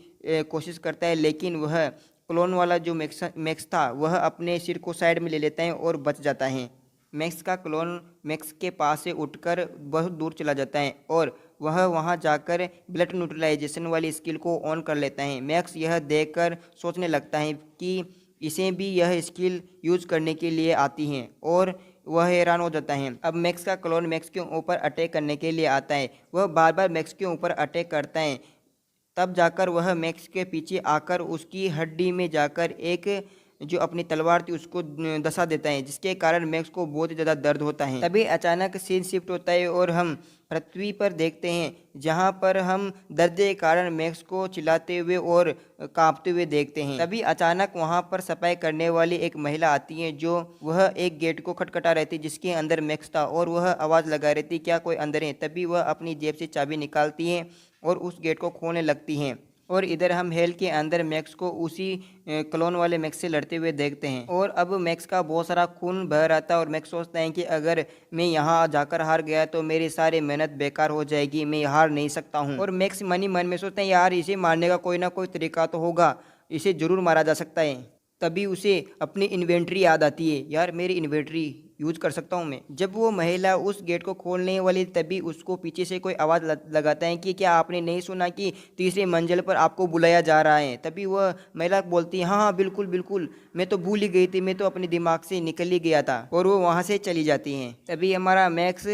कोशिश करता है, लेकिन वह क्लोन वाला जो मैक्स था वह अपने सिर को साइड में ले लेता है और बच जाता है। मैक्स का क्लोन मैक्स के पास से उठकर बहुत दूर चला जाता है और वह वहां जाकर ब्लड न्यूट्रलाइजेशन वाली स्किल को ऑन कर लेता है। मैक्स यह देखकर सोचने लगता है कि इसे भी यह स्किल यूज करने के लिए आती है और वह हैरान हो जाता है। अब मैक्स का क्लोन मैक्स के ऊपर अटैक करने के लिए आता है। वह बार बार मैक्स के ऊपर अटैक करता है। तब जाकर वह मैक्स के पीछे आकर उसकी हड्डी में जाकर एक जो अपनी तलवार थी उसको दसा देता है, जिसके कारण मैक्स को बहुत ही ज़्यादा दर्द होता है। तभी अचानक सीन शिफ्ट होता है और हम पृथ्वी पर देखते हैं, जहां पर हम दर्द के कारण मैक्स को चिल्लाते हुए और कांपते हुए देखते हैं। तभी अचानक वहां पर सफाई करने वाली एक महिला आती है, जो वह एक गेट को खटखटा रहती जिसके अंदर मैक्स था और वह आवाज़ लगा रही थी, क्या कोई अंदर है? तभी वह अपनी जेब से चाबी निकालती है और उस गेट को खोलने लगती हैं। और इधर हम हेल के अंदर मैक्स को उसी क्लोन वाले मैक्स से लड़ते हुए देखते हैं और अब मैक्स का बहुत सारा खून बह रहा था और मैक्स सोचता है कि अगर मैं यहाँ जाकर हार गया तो मेरी सारी मेहनत बेकार हो जाएगी, मैं हार नहीं सकता हूँ। और मैक्स मन ही मन में सोचता है, यार इसे मारने का कोई ना कोई तरीका तो होगा, इसे ज़रूर मारा जा सकता है। तभी उसे अपनी इन्वेंट्री याद आती है, यार मेरी इन्वेंट्री यूज कर सकता हूँ मैं। जब वो महिला उस गेट को खोलने वाली तभी उसको पीछे से कोई आवाज़ लगाता है कि क्या आपने नहीं सुना कि तीसरी मंजिल पर आपको बुलाया जा रहा है? तभी वह महिला बोलती है, हाँ हाँ बिल्कुल बिल्कुल, मैं तो भूल ही गई थी, मैं तो अपने दिमाग से निकल ही गया था। और वो वहाँ से चली जाती हैं। तभी हमारा मैक्स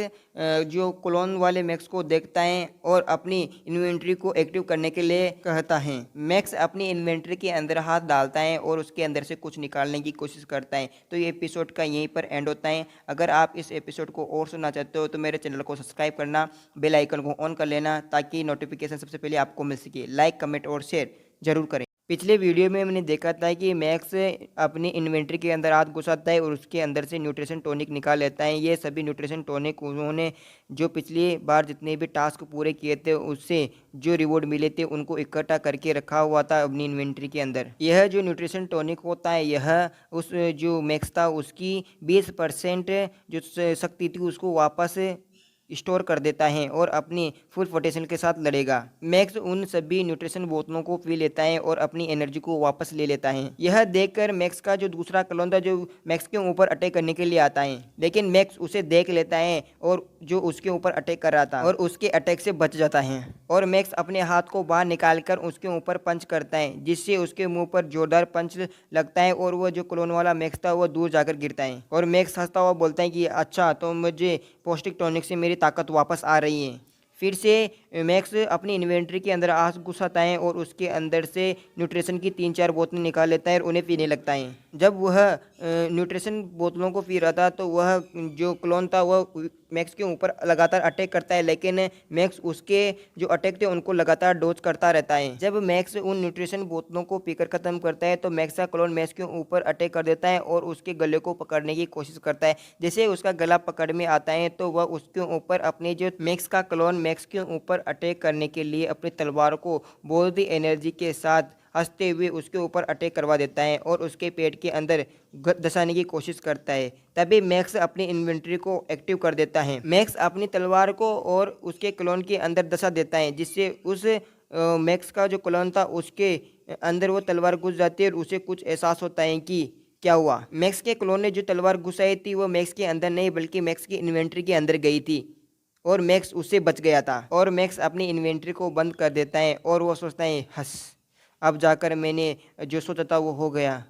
जो क्लोन वाले मैक्स को देखता है और अपनी इन्वेंट्री को एक्टिव करने के लिए कहता है। मैक्स अपनी इन्वेंट्री के अंदर हाथ डालता है और उसके अंदर से कुछ निकालने की कोशिश करता है। तो ये एपिसोड का यहीं पर एंड होता है। अगर आप इस एपिसोड को और सुनना चाहते हो तो मेरे चैनल को सब्सक्राइब करना, बेल आइकन को ऑन कर लेना ताकि नोटिफिकेशन सबसे पहले आपको मिल सके। लाइक कमेंट और शेयर जरूर करें। पिछले वीडियो में मैंने देखा था कि मैक्स अपनी इन्वेंट्री के अंदर हाथ घुसाता है और उसके अंदर से न्यूट्रिशन टॉनिक निकाल लेता है। ये सभी न्यूट्रिशन टॉनिक उन्होंने जो पिछली बार जितने भी टास्क पूरे किए थे उससे जो रिवॉर्ड मिले थे उनको इकट्ठा करके रखा हुआ था अपनी इन्वेंट्री के अंदर। यह जो न्यूट्रिशन टॉनिक होता है यह उस जो मैक्स था उसकी 20% जो शक्ति थी उसको वापस स्टोर कर देता है और अपनी फुल पोटेंशियल के साथ लड़ेगा। मैक्स उन सभी न्यूट्रिशन बोतलों को पी लेता है और अपनी एनर्जी को वापस ले लेता है। यह देखकर मैक्स का जो दूसरा क्लोन था, जो मैक्स के ऊपर अटैक करने के लिए आता है, लेकिन मैक्स उसे देख लेता है और जो उसके ऊपर अटैक कर रहा था और उसके अटैक से बच जाता है। और मैक्स अपने हाथ को बाहर निकालकर उसके ऊपर पंच करता है, जिससे उसके मुंह पर जोरदार पंच लगता है और वह जो क्लोन वाला मैक्स था वो दूर जाकर गिरता है। और मैक्स हंसता हुआ बोलता है कि अच्छा, तो मुझे पौष्टिक टॉनिक से मेरी ताकत वापस आ रही है। फिर से मैक्स अपनी इन्वेंट्री के अंदर आग घुसाता है और उसके अंदर से न्यूट्रिशन की 3-4 बोतलें निकाल लेता है और उन्हें पीने लगता है। जब वह न्यूट्रिशन बोतलों को पी रहा था तो वह जो क्लोन था वह मैक्स के ऊपर लगातार अटैक करता है, लेकिन मैक्स उसके जो अटैक थे उनको लगातार डोज करता रहता है। जब मैक्स उन न्यूट्रिशन बोतलों को पीकर ख़त्म करता है तो मैक्स का क्लोन मैक्स के ऊपर अटैक कर देता है और उसके गले को पकड़ने की कोशिश करता है। जैसे उसका गला पकड़ में आता है तो वह उसके ऊपर अपने जो मैक्स का क्लोन मैक्स के ऊपर अटैक करने के लिए अपनी तलवार को बहुत ही एनर्जी के साथ हंसते हुए उसके ऊपर अटैक करवा देता है और उसके पेट के अंदर धंसाने की कोशिश करता है। तभी मैक्स अपनी इन्वेंट्री को एक्टिव कर देता है। मैक्स अपनी तलवार को और उसके क्लोन के अंदर धंसा देता है, जिससे उस मैक्स का जो क्लोन था उसके अंदर वो तलवार घुस जाती है और उसे कुछ एहसास होता है कि क्या हुआ। मैक्स के क्लोन ने जो तलवार घुसाई थी वो मैक्स के अंदर नहीं बल्कि मैक्स की इन्वेंट्री के अंदर गई थी और मैक्स उससे बच गया था। और मैक्स अपनी इन्वेंट्री को बंद कर देता है और वो सोचता है, हंस, अब जाकर मैंने जो सोचा था वो हो गया,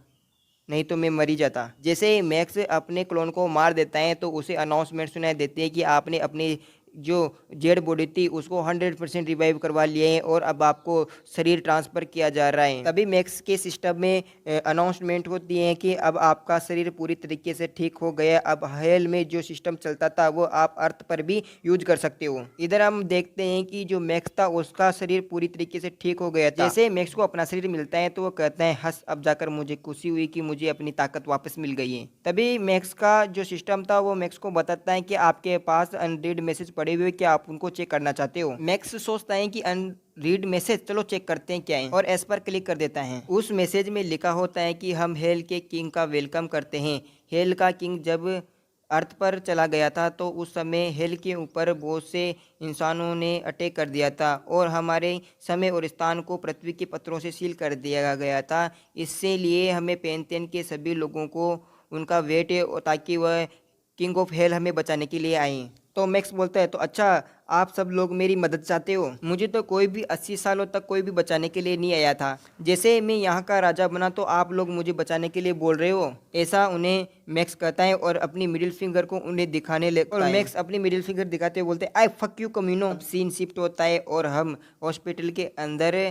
नहीं तो मैं मर ही जाता। जैसे ही मैक्स अपने क्लोन को मार देता है तो उसे अनाउंसमेंट सुनाई देती है कि आपने अपनी जो जेड बॉडी थी उसको 100% रिवाइव करवा लिए हैं और अब आपको शरीर ट्रांसफ़र किया जा रहा है। तभी मैक्स के सिस्टम में अनाउंसमेंट होती है कि अब आपका शरीर पूरी तरीके से ठीक हो गया। अब हेल में जो सिस्टम चलता था वो आप अर्थ पर भी यूज कर सकते हो। इधर हम देखते हैं कि जो मैक्स था उसका शरीर पूरी तरीके से ठीक हो गया था। जैसे मैक्स को अपना शरीर मिलता है तो वो कहता है, हंस, अब जाकर मुझे खुशी हुई कि मुझे अपनी ताकत वापस मिल गई है। तभी मैक्स का जो सिस्टम था वो मैक्स को बताता है कि आपके पास अनरीड मैसेज पड़े हुए, क्या आप उनको चेक करना चाहते हो। मैक्स सोचता है कि रीड मैसेज, चलो चेक करते हैं क्या है, और एस पर क्लिक कर देता है। उस मैसेज में लिखा होता है कि हम हेल के किंग का वेलकम करते हैं। हेल का किंग जब अर्थ पर चला गया था तो उस समय हेल के ऊपर बहुत से इंसानों ने अटैक कर दिया था और हमारे समय और स्थान को पृथ्वी के पत्थरों से सील कर दिया गया था। इससे लिए हमें पेंटेन के सभी लोगों को उनका वेट है ताकि वह किंग ऑफ हेल हमें बचाने के लिए आए। तो मैक्स बोलता है, तो अच्छा, आप सब लोग मेरी मदद चाहते हो। मुझे तो कोई भी 80 सालों तक कोई भी बचाने के लिए नहीं आया था। जैसे मैं यहाँ का राजा बना तो आप लोग मुझे बचाने के लिए बोल रहे हो, ऐसा उन्हें मैक्स कहता है और अपनी मिडिल फिंगर को उन्हें दिखाने लगता है। और मैक्स अपनी मिडिल फिंगर दिखाते हुए बोलते हैं, आई फक यू कमीनो। सीन शिफ्ट होता है और हम हॉस्पिटल के अंदर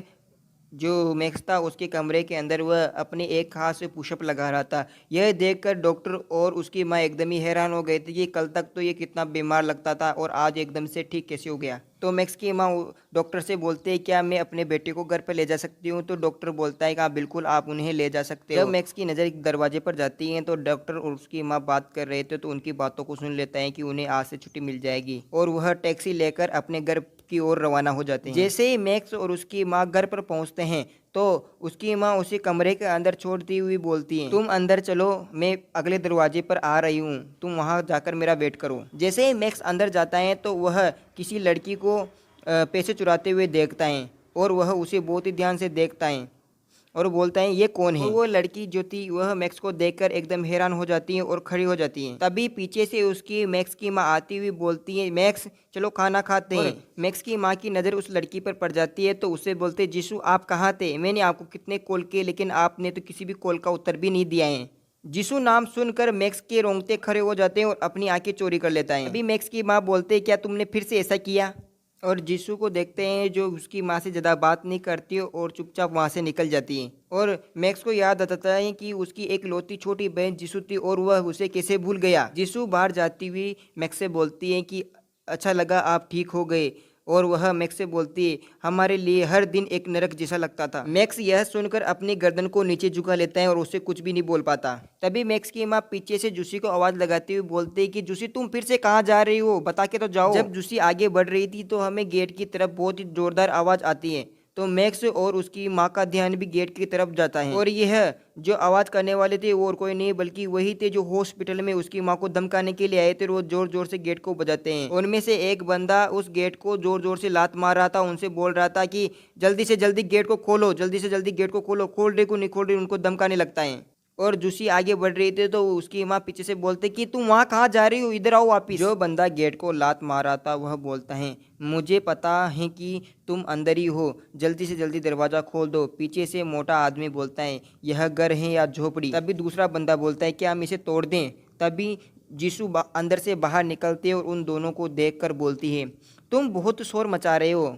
जो मैक्स था उसके कमरे के अंदर वह अपने एक हाथ से पुशअप लगा रहा था। यह देखकर डॉक्टर और उसकी माँ एकदम ही हैरान हो गए थे कि कल तक तो ये कितना बीमार लगता था और आज एकदम से ठीक कैसे हो गया। तो मैक्स की माँ डॉक्टर से बोलते हैं, क्या मैं अपने बेटे को घर पर ले जा सकती हूँ। तो डॉक्टर बोलता है कि हाँ बिल्कुल, आप उन्हें ले जा सकते हो। जब मैक्स की नज़र दरवाजे पर जाती है तो डॉक्टर और उसकी माँ बात कर रहे थे तो उनकी बातों को सुन लेता है कि उन्हें आज से छुट्टी मिल जाएगी और वह टैक्सी लेकर अपने घर की ओर रवाना हो जाते हैं। जैसे ही मैक्स और उसकी माँ घर पर पहुंचते हैं तो उसकी माँ उसे कमरे के अंदर छोड़ती हुई बोलती है, तुम अंदर चलो, मैं अगले दरवाजे पर आ रही हूँ, तुम वहाँ जाकर मेरा वेट करो। जैसे ही मैक्स अंदर जाता है तो वह किसी लड़की को पैसे चुराते हुए देखता है और वह उसे बहुत ही ध्यान से देखता है और बोलता है, ये कौन है। और वो लड़की जो थी वह मैक्स को देखकर एकदम हैरान हो जाती है और खड़ी हो जाती है। तभी पीछे से उसकी मैक्स की माँ आती हुई बोलती है, मैक्स चलो खाना खाते हैं। मैक्स की माँ की नज़र उस लड़की पर पड़ जाती है तो उससे बोलते, जीशु आप कहाँ थे, मैंने आपको कितने कॉल किए लेकिन आपने तो किसी भी कॉल का उत्तर भी नहीं दिया है। जीशु नाम सुनकर मैक्स के रोंगटे खड़े हो जाते हैं और अपनी आंखें चोरी कर लेता है। अभी मैक्स की माँ बोलते हैं, क्या तुमने फिर से ऐसा किया। और जीशु को देखते हैं जो उसकी माँ से ज़्यादा बात नहीं करती और चुपचाप वहाँ से निकल जाती है। और मैक्स को याद आता है कि उसकी एक लौती छोटी बहन जीशु थी और वह उसे कैसे भूल गया। जीशु बाहर जाती हुई मैक्स से बोलती है कि अच्छा लगा आप ठीक हो गए, और वह मैक्स से बोलती है, हमारे लिए हर दिन एक नरक जैसा लगता था। मैक्स यह सुनकर अपनी गर्दन को नीचे झुका लेता है और उससे कुछ भी नहीं बोल पाता। तभी मैक्स की माँ पीछे से जूसी को आवाज़ लगाते हुए बोलती है कि जूसी तुम फिर से कहाँ जा रही हो, बता के तो जाओ। जब जूसी आगे बढ़ रही थी तो हमें गेट की तरफ बहुत ही जोरदार आवाज़ आती है। तो मैक्स और उसकी माँ का ध्यान भी गेट की तरफ जाता है और यह जो आवाज़ करने वाले थे वो और कोई नहीं बल्कि वही थे जो हॉस्पिटल में उसकी माँ को धमकाने के लिए आए थे। वो जोर जोर से गेट को बजाते हैं। उनमें से एक बंदा उस गेट को जोर जोर से लात मार रहा था, उनसे बोल रहा था कि जल्दी से जल्दी गेट को खोलो, जल्दी से जल्दी गेट को खोलो, खोल रहे को नहीं खोल रहे, उनको धमकाने लगता है। और जूसी आगे बढ़ रही थी तो उसकी माँ पीछे से बोलते कि तुम वहाँ कहाँ जा रही हो, इधर आओ वापिस। जो बंदा गेट को लात मार रहा था वह बोलता है, मुझे पता है कि तुम अंदर ही हो, जल्दी से जल्दी दरवाज़ा खोल दो। पीछे से मोटा आदमी बोलता है, यह घर है या झोपड़ी। तभी दूसरा बंदा बोलता है, क्या हम इसे तोड़ दें। तभी जीसू अंदर से बाहर निकलते और उन दोनों को देखकर बोलती है, तुम बहुत शोर मचा रहे हो,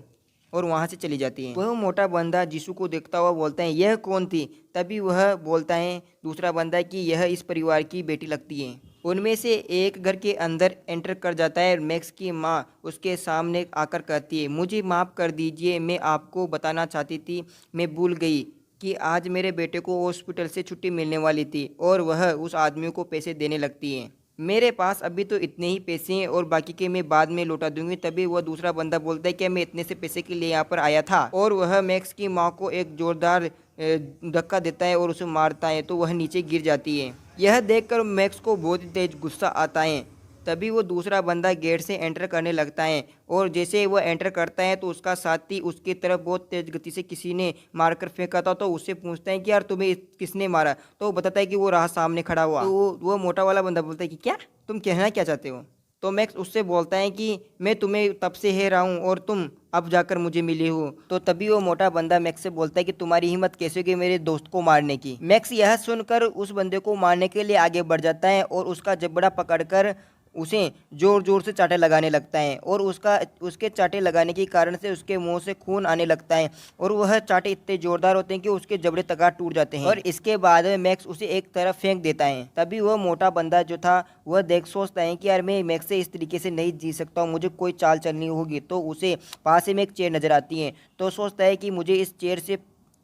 और वहाँ से चली जाती है। वह मोटा बंदा यीशु को देखता हुआ बोलता है, यह कौन थी। तभी वह बोलता है दूसरा बंदा कि यह इस परिवार की बेटी लगती है। उनमें से एक घर के अंदर एंटर कर जाता है। मैक्स की माँ उसके सामने आकर कहती है, मुझे माफ़ कर दीजिए, मैं आपको बताना चाहती थी, मैं भूल गई कि आज मेरे बेटे को हॉस्पिटल से छुट्टी मिलने वाली थी। और वह उस आदमी को पैसे देने लगती है। मेरे पास अभी तो इतने ही पैसे हैं और बाकी के मैं बाद में लौटा दूंगी। तभी वह दूसरा बंदा बोलता है कि मैं इतने से पैसे के लिए यहाँ पर आया था। और वह मैक्स की माँ को एक जोरदार धक्का देता है और उसे मारता है तो वह नीचे गिर जाती है। यह देखकर मैक्स को बहुत ही तेज गुस्सा आता है। तभी वो दूसरा बंदा गेट से एंटर करने लगता है और जैसे वह एंटर करता है तो उसका साथी उसकी तरफ बहुत तेज गति से किसी ने मारकर फेंका था। तो उससे पूछता है कि यार तुम्हें किसने मारा। तो वो बताता है कि वो रहा सामने खड़ा हुआ। तो वो मोटा वाला बंदा बोलता है कि क्या तुम कहना क्या चाहते हो। तो मैक्स उससे बोलता है कि मैं तुम्हें तब से है रहा हूँ और तुम अब जाकर मुझे मिले हो। तो तभी वो मोटा बंदा मैक्स से बोलता है कि तुम्हारी हिम्मत कैसे हुई मेरे दोस्त को मारने की। मैक्स यह सुनकर उस बंदे को मारने के लिए आगे बढ़ जाता है और उसका जबड़ा पकड़कर उसे जोर जोर से चाटे लगाने लगता है और उसके चाटे लगाने के कारण से उसके मुंह से खून आने लगता है और वह चाटे इतने जोरदार होते हैं कि उसके जबड़े तगाड़ टूट जाते हैं। और इसके बाद मैक्स उसे एक तरफ फेंक देता है। तभी वह मोटा बंदा जो था वह देख सोचता है कि यार मैं मैक्स से इस तरीके से नहीं जी सकता हूँ, मुझे कोई चाल चलनी होगी। तो उसे पास में एक चेयर नज़र आती है तो सोचता है कि मुझे इस चेयर से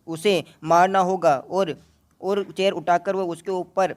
उसे मारना होगा और चेयर उठाकर वह उसके ऊपर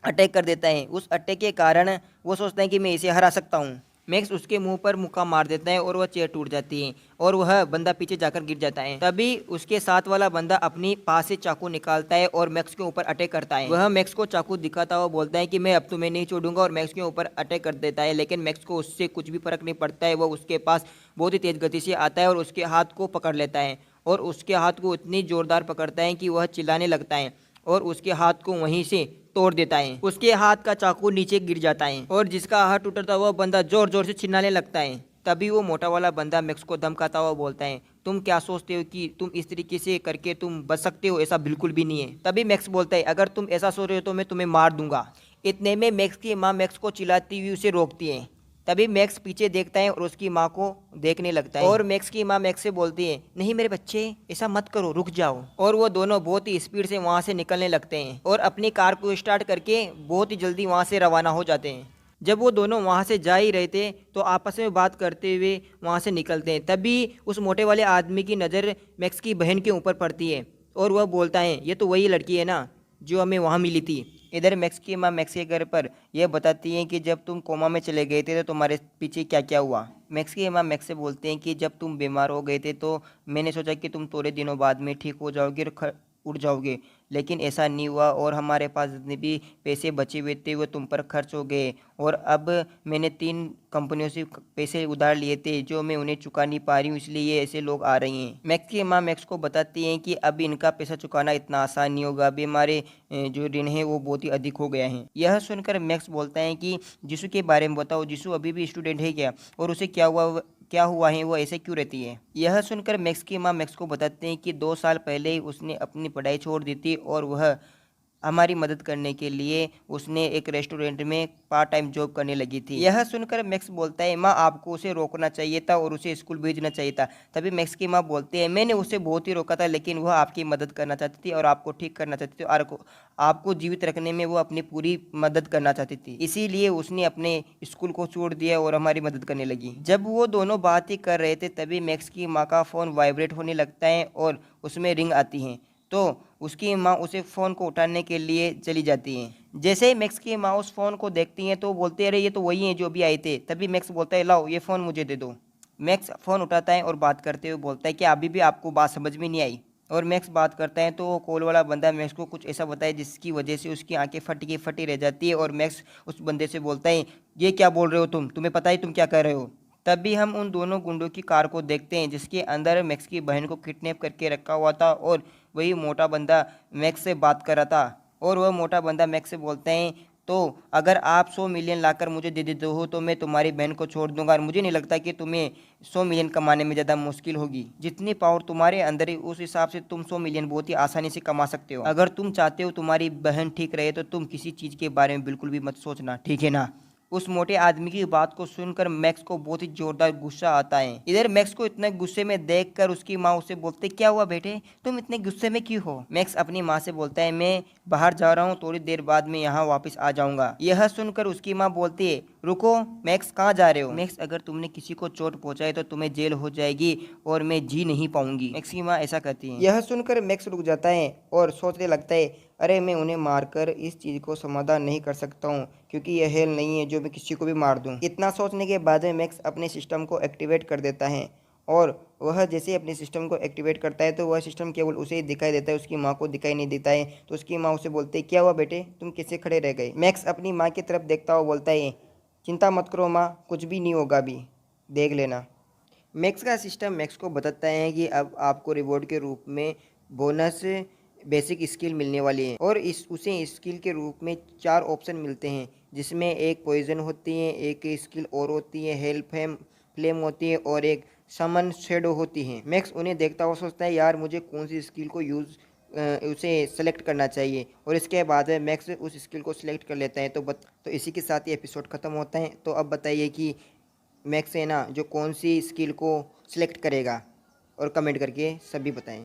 अटैक कर देता है। उस अटैक के कारण वो सोचता है कि मैं इसे हरा सकता हूँ। मैक्स उसके मुंह पर मुक्का मार देता है और वह चेयर टूट जाती है और वह बंदा पीछे जाकर गिर जाता है। तभी उसके साथ वाला बंदा अपनी पास से चाकू निकालता है और मैक्स के ऊपर अटैक करता है। वह मैक्स को चाकू दिखाता हुआ बोलता है कि मैं अब तुम्हें नहीं छोड़ूंगा और मैक्स के ऊपर अटैक कर देता है। लेकिन मैक्स को उससे कुछ भी फर्क नहीं पड़ता है। वह उसके पास बहुत ही तेज गति से आता है और उसके हाथ को पकड़ लेता है और उसके हाथ को इतनी जोरदार पकड़ता है कि वह चिल्लाने लगता है और उसके हाथ को वहीं से तोड़ देता है। उसके हाथ का चाकू नीचे गिर जाता है और जिसका हाथ टूटा था वह बंदा जोर जोर से चिल्लाने लगता है। तभी वो मोटा वाला बंदा मैक्स को धमकाता हुआ बोलता है, तुम क्या सोचते हो कि तुम इस तरीके से करके तुम बच सकते हो, ऐसा बिल्कुल भी नहीं है। तभी मैक्स बोलता है, अगर तुम ऐसा सोच रहे हो तो मैं तुम्हें मार दूंगा। इतने में मैक्स की माँ मैक्स को चिल्लाती हुई उसे रोकती है। तभी मैक्स पीछे देखता है और उसकी माँ को देखने लगता है और मैक्स की माँ मैक्स से बोलती है, नहीं मेरे बच्चे ऐसा मत करो, रुक जाओ। और वो दोनों बहुत ही स्पीड से वहाँ से निकलने लगते हैं और अपनी कार को स्टार्ट करके बहुत ही जल्दी वहाँ से रवाना हो जाते हैं। जब वो दोनों वहाँ से जा ही रहे थे तो आपस में बात करते हुए वहाँ से निकलते हैं। तभी उस मोटे वाले आदमी की नज़र मैक्स की बहन के ऊपर पड़ती है और वह बोलता है, ये तो वही लड़की है ना जो हमें वहाँ मिली थी। इधर मैक्स की माँ मैक्स के घर पर यह बताती हैं कि जब तुम कोमा में चले गए थे तो तुम्हारे पीछे क्या क्या हुआ। मैक्स की माँ मैक्स से बोलते हैं कि जब तुम बीमार हो गए थे तो मैंने सोचा कि तुम थोड़े दिनों बाद में ठीक हो जाओगे और उड़ जाओगे, लेकिन ऐसा नहीं हुआ और हमारे पास जितने भी पैसे बचे हुए थे वो तुम पर खर्च हो गए और अब मैंने 3 कंपनियों से पैसे उधार लिए थे जो मैं उन्हें चुका नहीं पा रही हूँ, इसलिए ये ऐसे लोग आ रहे हैं। मैक्स की माँ मैक्स को बताती हैं कि अब इनका पैसा चुकाना इतना आसान नहीं होगा, अभी हमारे जो ऋण है वो बहुत ही अधिक हो गया है। यह सुनकर मैक्स बोलता है कि यीशु के बारे में बताओ, यीशु अभी भी स्टूडेंट है क्या और उसे क्या हुआ है, वो ऐसे क्यों रहती है। यह सुनकर मैक्स की माँ मैक्स को बताते हैं कि 2 साल पहले ही उसने अपनी पढ़ाई छोड़ दी थी और वह हमारी मदद करने के लिए उसने एक रेस्टोरेंट में पार्ट टाइम जॉब करने लगी थी। यह सुनकर मैक्स बोलता है, माँ आपको उसे रोकना चाहिए था और उसे स्कूल भेजना चाहिए था। तभी मैक्स की माँ बोलती है, मैंने उसे बहुत ही रोका था लेकिन वह आपकी मदद करना चाहती थी और आपको ठीक करना चाहती थी और आपको जीवित रखने में वो अपनी पूरी मदद करना चाहती थी, इसीलिए उसने अपने स्कूल को छोड़ दिया और हमारी मदद करने लगी। जब वो दोनों बात ही कर रहे थे तभी मैक्स की माँ का फ़ोन वाइब्रेट होने लगता है और उसमें रिंग आती है तो उसकी माँ उसे फ़ोन को उठाने के लिए चली जाती है। जैसे ही मैक्स की माँ उस फ़ोन को देखती हैं तो बोलते, अरे ये तो वही हैं जो अभी आए थे। तभी मैक्स बोलता है, लाओ ये फ़ोन मुझे दे दो। मैक्स फ़ोन उठाता है और बात करते हुए बोलता है कि अभी भी आपको बात समझ में नहीं आई। और मैक्स बात करता है तो कॉल वाला बंदा मैक्स को कुछ ऐसा बताए जिसकी वजह से उसकी आंखें फटी की फटी रह जाती है और मैक्स उस बंदे से बोलता है, ये क्या बोल रहे हो तुम, तुम्हें पता है तुम क्या कर रहे हो। तभी हम उन दोनों गुंडों की कार को देखते हैं जिसके अंदर मैक्स की बहन को किडनैप करके रखा हुआ था और वही मोटा बंदा मैक्स से बात कर रहा था। और वह मोटा बंदा मैक्स से बोलते हैं, तो अगर आप 100 मिलियन लाकर मुझे दे देते हो तो मैं तुम्हारी बहन को छोड़ दूंगा और मुझे नहीं लगता कि तुम्हें 100 मिलियन कमाने में ज़्यादा मुश्किल होगी। जितनी पावर तुम्हारे अंदर है उस हिसाब से तुम 100 मिलियन बहुत ही आसानी से कमा सकते हो। अगर तुम चाहते हो तुम्हारी बहन ठीक रहे तो तुम किसी चीज़ के बारे में बिल्कुल भी मत सोचना, ठीक है ना। उस मोटे आदमी की बात को सुनकर मैक्स को बहुत ही जोरदार गुस्सा आता है। इधर मैक्स को इतने गुस्से में देखकर उसकी माँ उसे बोलते, क्या हुआ बेटे, तुम इतने गुस्से में क्यों हो। मैक्स अपनी माँ से बोलता है, मैं बाहर जा रहा हूँ, थोड़ी देर बाद मैं यहाँ वापस आ जाऊंगा। यह सुनकर उसकी माँ बोलती है, रुको मैक्स, कहाँ जा रहे हो। मैक्स, अगर तुमने किसी को चोट पहुंचाई तो तुम्हें जेल हो जाएगी और मैं जी नहीं पाऊंगी। मैक्स की माँ ऐसा कहती है। यह सुनकर मैक्स रुक जाता है और सोचने लगता है, अरे मैं उन्हें मारकर इस चीज़ को समाधान नहीं कर सकता हूँ क्योंकि यह हेल नहीं है जो मैं किसी को भी मार दूँ। इतना सोचने के बाद में मैक्स अपने सिस्टम को एक्टिवेट कर देता है और वह जैसे ही अपने सिस्टम को एक्टिवेट करता है तो वह सिस्टम केवल उसे ही दिखाई देता है, उसकी माँ को दिखाई नहीं देता है। तो उसकी माँ उसे बोलती है, क्या हुआ बेटे, तुम कैसे खड़े रह गए। मैक्स अपनी माँ की तरफ देखता हुआ बोलता है, चिंता मत करो माँ, कुछ भी नहीं होगा, अभी देख लेना। मैक्स का सिस्टम मैक्स को बताता है कि अब आपको रिवॉर्ड के रूप में बोनस बेसिक स्किल मिलने वाली है और इस उसे स्किल के रूप में 4 ऑप्शन मिलते हैं जिसमें एक पॉइजन होती है, एक स्किल और होती है हेल्प फ्लेम होती है और एक समन शेडो होती है। मैक्स उन्हें देखता हुआ सोचता है, यार मुझे कौन सी स्किल को उसे सेलेक्ट करना चाहिए और इसके बाद में मैक्स उस स्किल को सिलेक्ट कर लेता है। तो इसी के साथ ही एपिसोड ख़त्म होता है। तो अब बताइए कि मैक्स है ना जो कौन सी स्किल को सिलेक्ट करेगा, और कमेंट करके सभी बताएं।